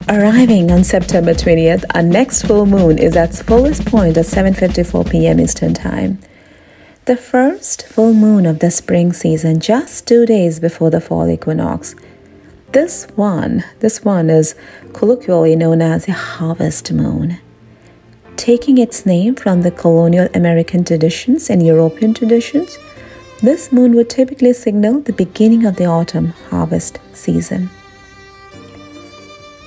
Arriving on September 20th, our next full moon is at its fullest point at 7:54 p.m. Eastern Time. The first full moon of the spring season, just 2 days before the fall equinox. This one is colloquially known as a harvest moon. Taking its name from the colonial American traditions and European traditions, this moon would typically signal the beginning of the autumn harvest season.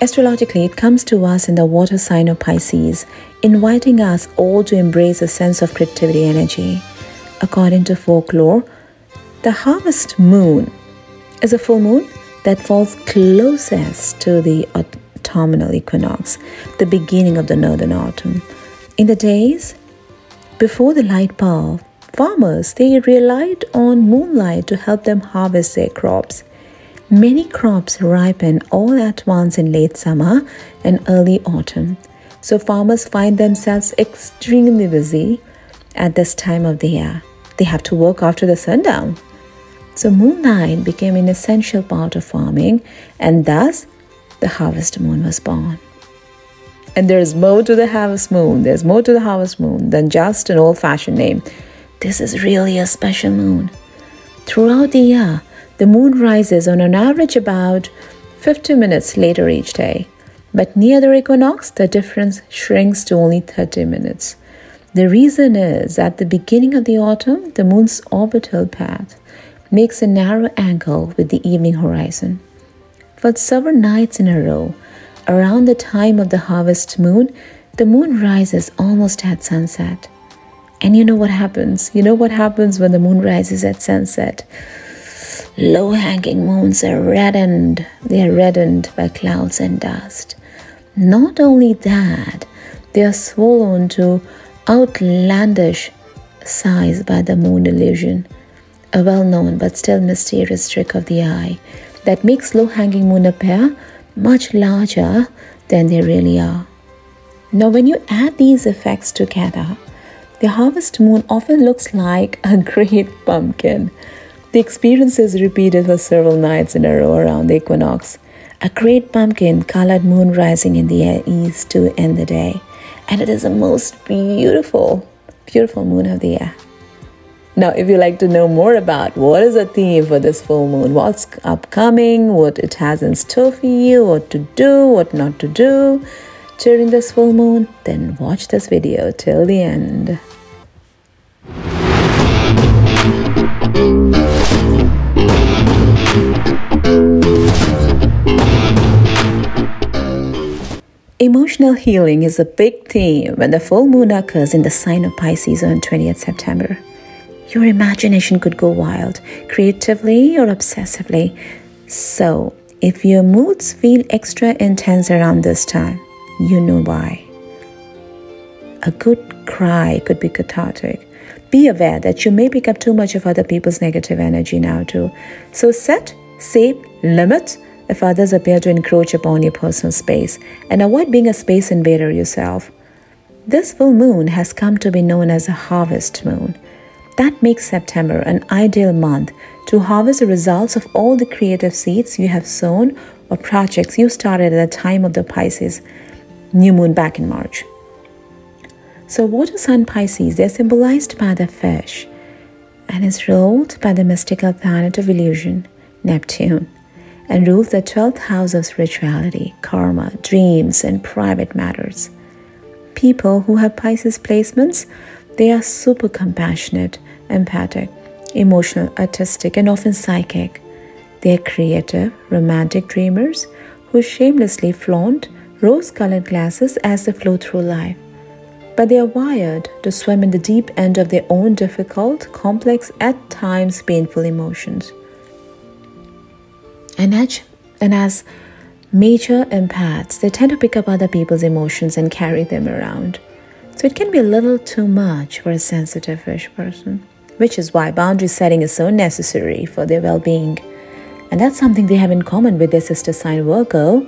Astrologically, it comes to us in the water sign of Pisces, inviting us all to embrace a sense of creativity energy. According to folklore, the harvest moon is a full moon that falls closest to the autumnal equinox, the beginning of the northern autumn. In the days before the light bulb, farmers, they relied on moonlight to help them harvest their crops. Many crops ripen all at once in late summer and early autumn, so farmers find themselves extremely busy at this time of the year. They have to work after the sundown. So moonlight became an essential part of farming, and thus the harvest moon was born. And there's more to the harvest moon. There's more to the harvest moon than just an old-fashioned name. This is really a special moon. Throughout the year, the moon rises on an average about 50 minutes later each day. But near the equinox, the difference shrinks to only 30 minutes. The reason is at the beginning of the autumn, the moon's orbital path makes a narrow angle with the evening horizon. For several nights in a row, around the time of the harvest moon, the moon rises almost at sunset. And you know what happens? You know what happens when the moon rises at sunset? Low-hanging moons are reddened. They are reddened by clouds and dust. Not only that, they are swollen to outlandish size by the moon illusion, a well-known but still mysterious trick of the eye that makes low-hanging moon appear much larger than they really are. Now, when you add these effects together, the harvest moon often looks like a great pumpkin. The experience is repeated for several nights in a row around the equinox. A great pumpkin-colored moon rising in the east to end the day. And it is the most beautiful, beautiful moon of the year. Now, if you'd like to know more about what is the theme for this full moon, what's upcoming, what it has in store for you, what to do, what not to do during this full moon, then watch this video till the end. Emotional healing is a big theme when the full moon occurs in the sign of Pisces on 20th September. Your imagination could go wild, creatively or obsessively. So, if your moods feel extra intense around this time, you know why. A good cry could be cathartic. Be aware that you may pick up too much of other people's negative energy now too. So set, save, limit if others appear to encroach upon your personal space, and avoid being a space invader yourself. This full moon has come to be known as a harvest moon. That makes September an ideal month to harvest the results of all the creative seeds you have sown or projects you started at the time of the Pisces new moon back in March. So water sign Pisces, they're symbolized by the fish and is ruled by the mystical planet of illusion, Neptune, and rules the 12th house of spirituality, karma, dreams, and private matters. People who have Pisces placements, they are super compassionate, empathic, emotional, artistic, and often psychic. They are creative, romantic dreamers who shamelessly flaunt rose-colored glasses as they flow through life. But they are wired to swim in the deep end of their own difficult, complex, at times painful emotions. And as major empaths, they tend to pick up other people's emotions and carry them around. So it can be a little too much for a sensitive fish person, which is why boundary setting is so necessary for their well-being. And that's something they have in common with their sister sign Virgo,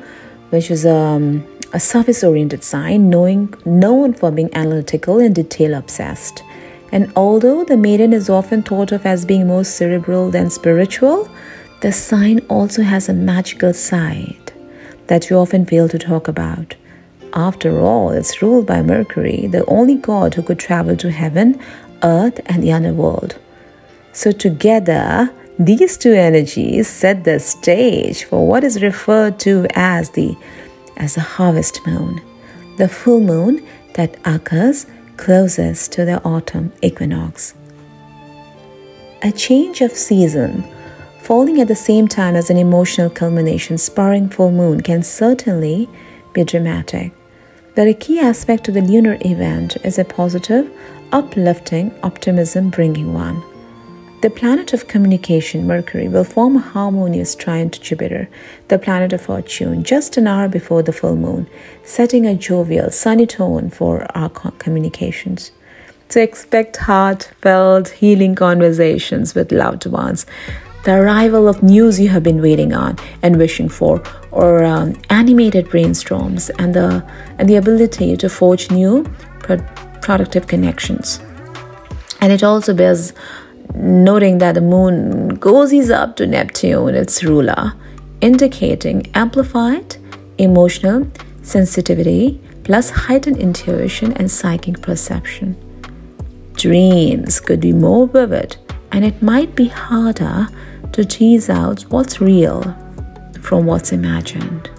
which is a service-oriented sign known for being analytical and detail-obsessed. And although the maiden is often thought of as being more cerebral than spiritual, the sign also has a magical side. that you often fail to talk about. After all, it's ruled by Mercury, the only god who could travel to heaven, earth, and the underworld. So together, these two energies set the stage for what is referred to as the harvest moon, the full moon that occurs closest to the autumn equinox. A change of season falling at the same time as an emotional culmination spurring full moon can certainly be dramatic. But a key aspect of the lunar event is a positive, uplifting, optimism-bringing one. The planet of communication, Mercury, will form a harmonious trine to Jupiter, the planet of fortune, just an hour before the full moon, setting a jovial, sunny tone for our communications. So expect heartfelt, healing conversations with loved ones, the arrival of news you have been waiting on and wishing for, or animated brainstorms, and the ability to forge new productive connections. And it also bears noting that the moon cozies up to Neptune, its ruler, indicating amplified emotional sensitivity plus heightened intuition and psychic perception. Dreams could be more vivid, and it might be harder to tease out what's real from what's imagined.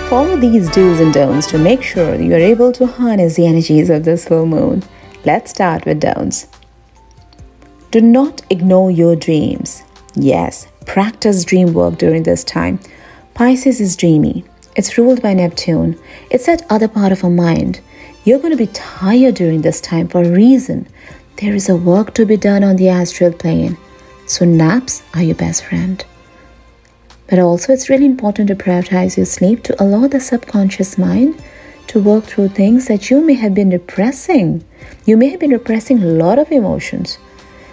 Follow these do's and don'ts to make sure you are able to harness the energies of this full moon. Let's start with don'ts. Do not ignore your dreams. Yes, practice dream work during this time. Pisces is dreamy. It's ruled by Neptune. It's that other part of our mind. You're going to be tired during this time for a reason. There is a work to be done on the astral plane. So naps are your best friend. But also it's really important to prioritize your sleep to allow the subconscious mind to work through things that you may have been repressing. You may have been repressing a lot of emotions.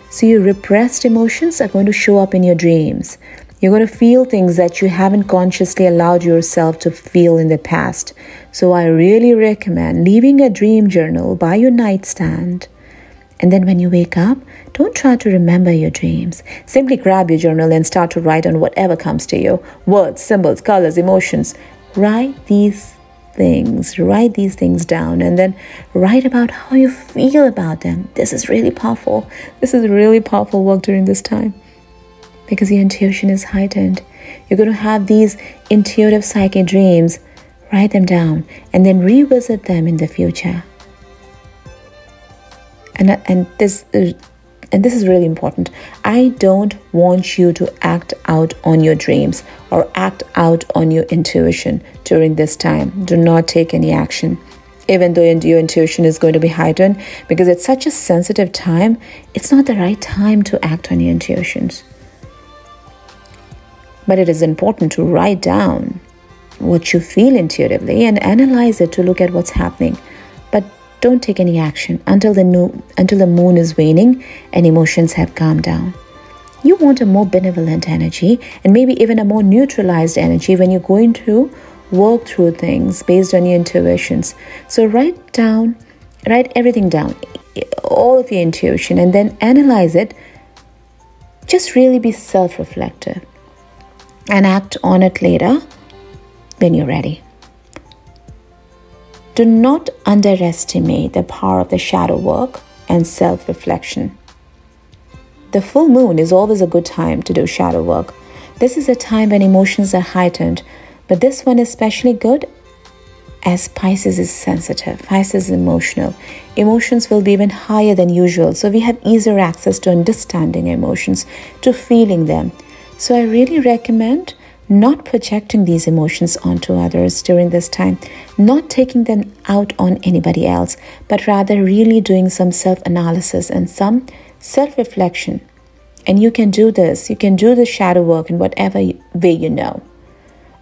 So your repressed emotions are going to show up in your dreams. You're going to feel things that you haven't consciously allowed yourself to feel in the past. So I really recommend leaving a dream journal by your nightstand. And then when you wake up, don't try to remember your dreams. Simply grab your journal and start to write on whatever comes to you. Words, symbols, colors, emotions. Write these things down, and then write about how you feel about them. This is really powerful. This is really powerful work during this time because your intuition is heightened. You're going to have these intuitive psychic dreams. Write them down and then revisit them in the future. And this is really important. I don't want you to act out on your dreams or act out on your intuition during this time. Do not take any action, even though your intuition is going to be heightened, because it's such a sensitive time. It's not the right time to act on your intuitions. But it is important to write down what you feel intuitively and analyze it to look at what's happening. But don't take any action until the moon is waning and emotions have calmed down. You want a more benevolent energy and maybe even a more neutralized energy when you're going to work through things based on your intuitions. So write everything down, all of your intuition, and then analyze it. Just really be self-reflective and act on it later when you're ready. Do not underestimate the power of the shadow work and self-reflection. The full moon is always a good time to do shadow work. This is a time when emotions are heightened, but this one is especially good as Pisces is sensitive. Pisces is emotional. Emotions will be even higher than usual, so we have easier access to understanding emotions, to feeling them. So I really recommend not projecting these emotions onto others during this time, not taking them out on anybody else, but rather really doing some self-analysis and some self-reflection. And you can do this. You can do the shadow work in whatever way you know.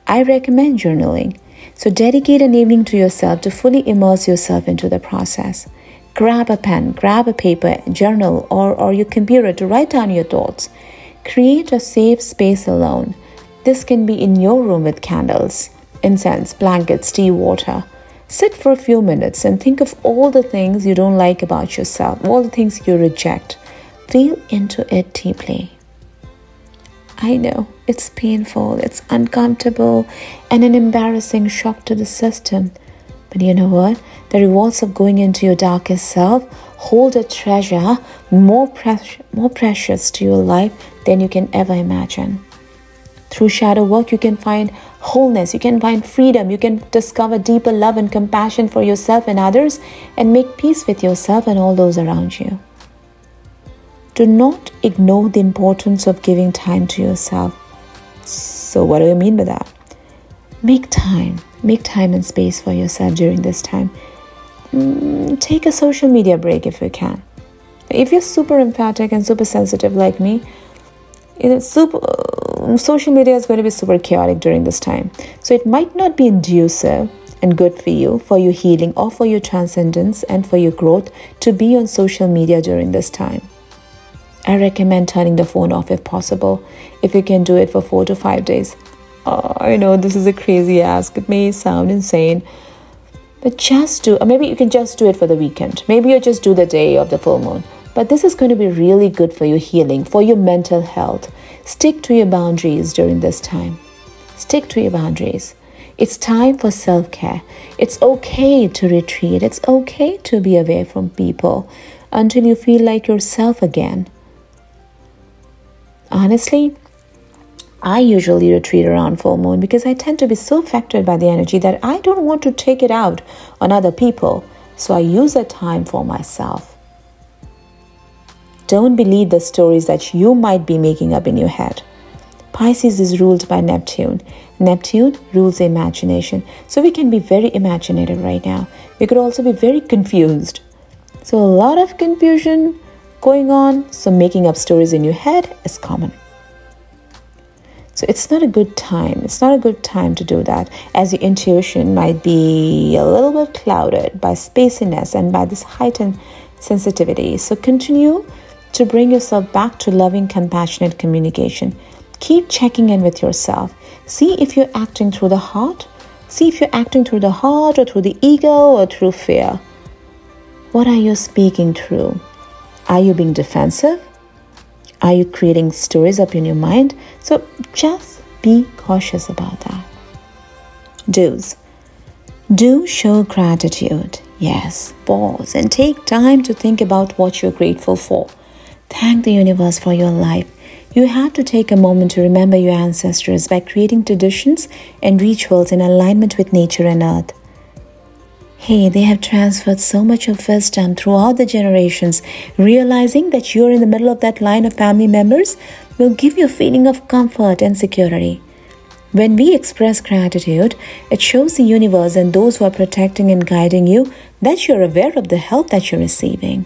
I recommend journaling. So dedicate an evening to yourself to fully immerse yourself into the process. Grab a pen, grab a paper, journal, or your computer to write down your thoughts. Create a safe space alone. This can be in your room with candles, incense, blankets, tea, water. Sit for a few minutes and think of all the things you don't like about yourself, all the things you reject. Feel into it deeply. I know it's painful, it's uncomfortable, and an embarrassing shock to the system. But you know what? The rewards of going into your darkest self hold a treasure more precious to your life than you can ever imagine. Through shadow work, you can find wholeness, you can find freedom, you can discover deeper love and compassion for yourself and others, and make peace with yourself and all those around you. Do not ignore the importance of giving time to yourself. So what do I mean by that? Make time and space for yourself during this time. Take a social media break if you can. If you're super empathic and super sensitive like me, social media is going to be super chaotic during this time. So it might not be conducive and good for you, for your healing or for your transcendence and for your growth to be on social media during this time. I recommend turning the phone off if possible, if you can do it for 4 to 5 days. I know this is a crazy ask. It may sound insane, but maybe you can just do it for the weekend. Maybe you just do the day of the full moon. But this is going to be really good for your healing, for your mental health. Stick to your boundaries during this time. Stick to your boundaries. It's time for self-care. It's okay to retreat. It's okay to be away from people until you feel like yourself again. Honestly, I usually retreat around full moon because I tend to be so affected by the energy that I don't want to take it out on other people. So I use that time for myself. Don't believe the stories that you might be making up in your head. Pisces is ruled by Neptune. Neptune rules the imagination. So we can be very imaginative right now. We could also be very confused. So a lot of confusion going on. So making up stories in your head is common. So it's not a good time. It's not a good time to do that, as your intuition might be a little bit clouded by spaciness and by this heightened sensitivity. So continue to bring yourself back to loving, compassionate communication. Keep checking in with yourself. See if you're acting through the heart. See if you're acting through the heart or through the ego or through fear. What are you speaking through? Are you being defensive? Are you creating stories up in your mind? So just be cautious about that. Do's. Do show gratitude. Yes, pause and take time to think about what you're grateful for. Thank the universe for your life. You have to take a moment to remember your ancestors by creating traditions and rituals in alignment with nature and earth. Hey, they have transferred so much of wisdom throughout the generations. Realizing that you're in the middle of that line of family members will give you a feeling of comfort and security. When we express gratitude, it shows the universe and those who are protecting and guiding you that you're aware of the help that you're receiving.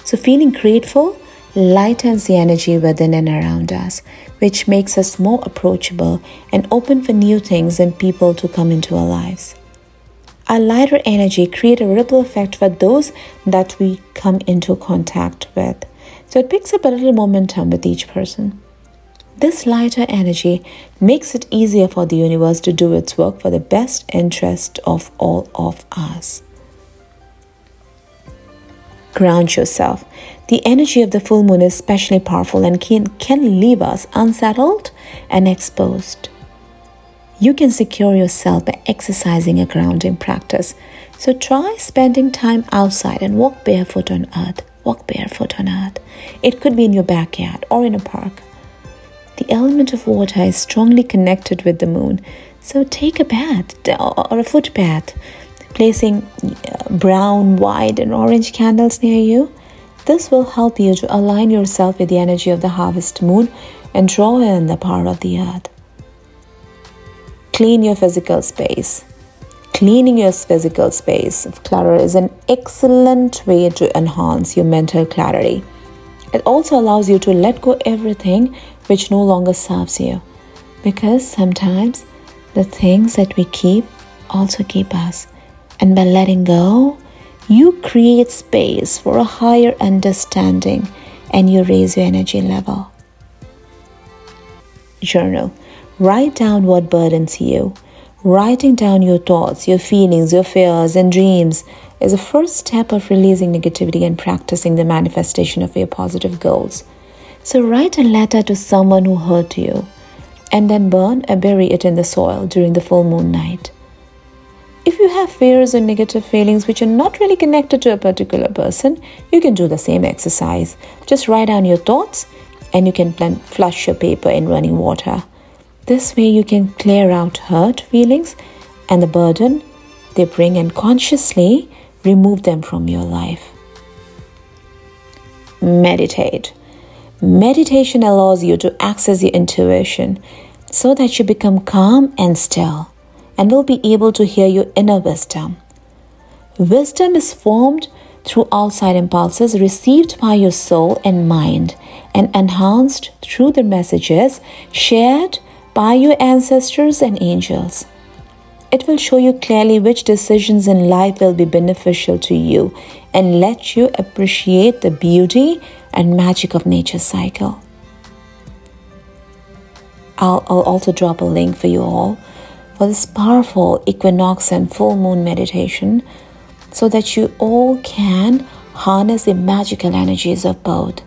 So feeling grateful lightens the energy within and around us, which makes us more approachable and open for new things and people to come into our lives. Our lighter energy creates a ripple effect for those that we come into contact with. So it picks up a little momentum with each person. This lighter energy makes it easier for the universe to do its work for the best interest of all of us. Ground yourself. The energy of the full moon is especially powerful and can leave us unsettled and exposed. You can secure yourself by exercising a grounding practice. So try spending time outside and walk barefoot on earth. Walk barefoot on earth. It could be in your backyard or in a park. The element of water is strongly connected with the moon. So take a bath or a foot bath, placing brown, white, and orange candles near you. This will help you to align yourself with the energy of the harvest moon and draw in the power of the earth. Clean your physical space. Cleaning your physical space of clutter is an excellent way to enhance your mental clarity. It also allows you to let go everything which no longer serves you, because sometimes the things that we keep also keep us. And by letting go, you create space for a higher understanding and you raise your energy level. Journal. Write down what burdens you. Writing down your thoughts, your feelings, your fears, and dreams is a first step of releasing negativity and practicing the manifestation of your positive goals. So write a letter to someone who hurt you and then burn or bury it in the soil during the full moon night. If you have fears or negative feelings which are not really connected to a particular person, you can do the same exercise. Just write down your thoughts and you can flush your paper in running water. This way you can clear out hurt feelings and the burden they bring and consciously remove them from your life. Meditate. Meditation allows you to access your intuition so that you become calm and still and will be able to hear your inner wisdom. Wisdom is formed through outside impulses received by your soul and mind and enhanced through the messages shared by your ancestors and angels. It will show you clearly which decisions in life will be beneficial to you and let you appreciate the beauty and magic of nature's cycle. I'll also drop a link for you all for this powerful equinox and full moon meditation so that you all can harness the magical energies of both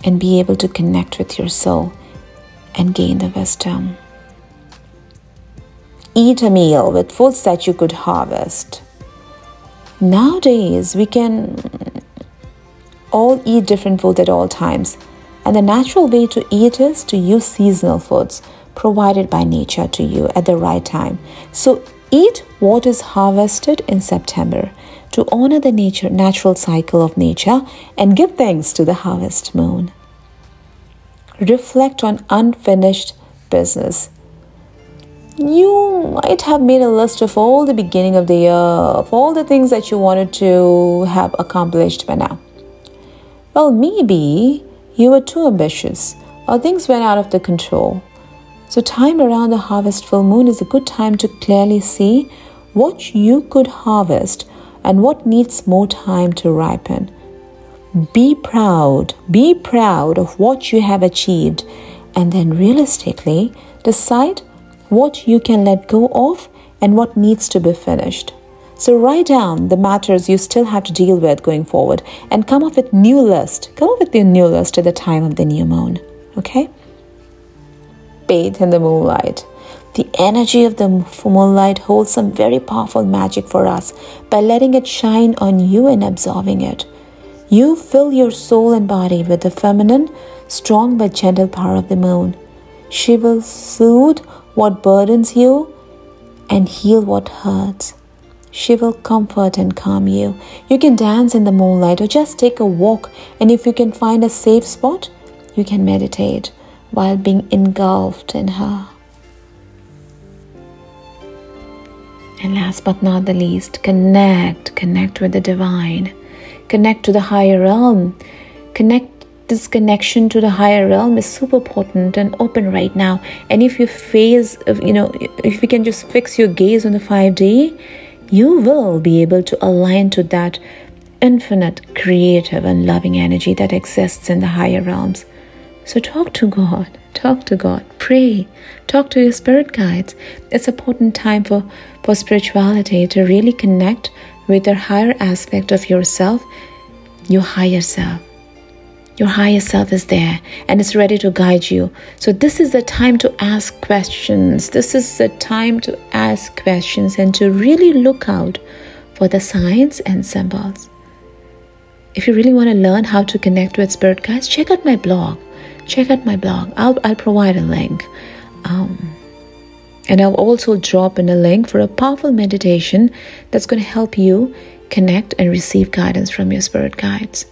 and be able to connect with your soul and gain the wisdom. Eat a meal with foods that you could harvest. Nowadays, we can all eat different foods at all times, and the natural way to eat is to use seasonal foods provided by nature to you at the right time. So eat what is harvested in September to honor the natural cycle of nature and give thanks to the harvest moon. Reflect on unfinished business. You might have made a list of all the beginning of the year, of all the things that you wanted to have accomplished by now. Well, maybe you were too ambitious or things went out of the control. So time around the harvest full moon is a good time to clearly see what you could harvest and what needs more time to ripen. Be proud of what you have achieved and then realistically decide what you can let go of and what needs to be finished. So write down the matters you still have to deal with going forward and come up with new list. Come up with your new list at the time of the new moon. Okay? Bathe in the moonlight. The energy of the moonlight holds some very powerful magic for us by letting it shine on you and absorbing it. You fill your soul and body with the feminine, strong but gentle power of the moon. She will soothe what burdens you and heal what hurts. She will comfort and calm you. You can dance in the moonlight or just take a walk, and if you can find a safe spot, you can meditate while being engulfed in her. And last but not the least, connect with the divine. Connect to the higher realm. This connection to the higher realm is super potent and open right now. And if you if you can just fix your gaze on the 5D, you will be able to align to that infinite, creative and loving energy that exists in the higher realms. So talk to God, pray, talk to your spirit guides. It's a potent time for spirituality to really connect with the higher aspect of yourself, your higher self. Your higher self is there and it's ready to guide you. So this is the time to ask questions. This is the time to ask questions and to really look out for the signs and symbols. If you really want to learn how to connect with spirit guides, check out my blog. I'll provide a link. And I'll also drop in a link for a powerful meditation that's going to help you connect and receive guidance from your spirit guides.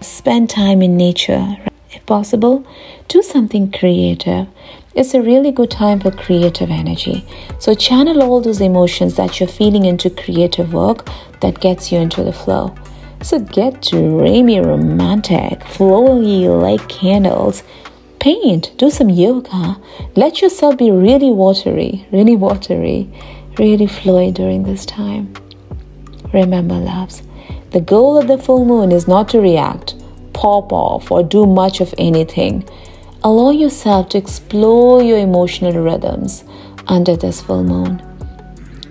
Spend time in nature. If possible, do something creative. It's a really good time for creative energy. So channel all those emotions that you're feeling into creative work that gets you into the flow. So get dreamy, romantic, flowy like candles. Paint, do some yoga. Let yourself be really watery, really flowy during this time. Remember, loves, the goal of the full moon is not to react, pop off, or do much of anything. Allow yourself to explore your emotional rhythms under this full moon.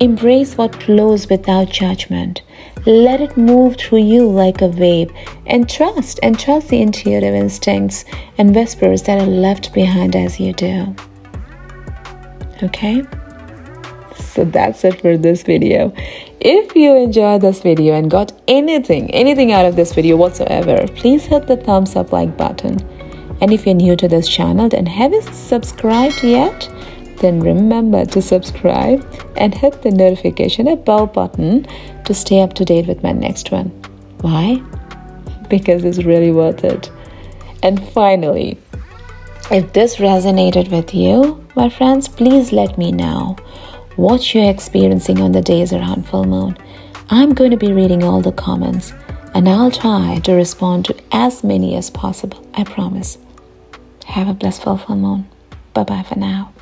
Embrace what flows without judgment. Let it move through you like a wave, and trust the intuitive instincts and whispers that are left behind as you do. Okay? So that's it for this video. If you enjoyed this video and got anything out of this video whatsoever, please hit the thumbs up like button. And if you're new to this channel and haven't subscribed yet, then remember to subscribe and hit the notification bell button to stay up to date with my next one. Why? Because it's really worth it. And finally, if this resonated with you, my friends, please let me know what you're experiencing on the days around full moon. I'm going to be reading all the comments, and I'll try to respond to as many as possible. I promise. Have a blissful full moon. Bye-bye for now.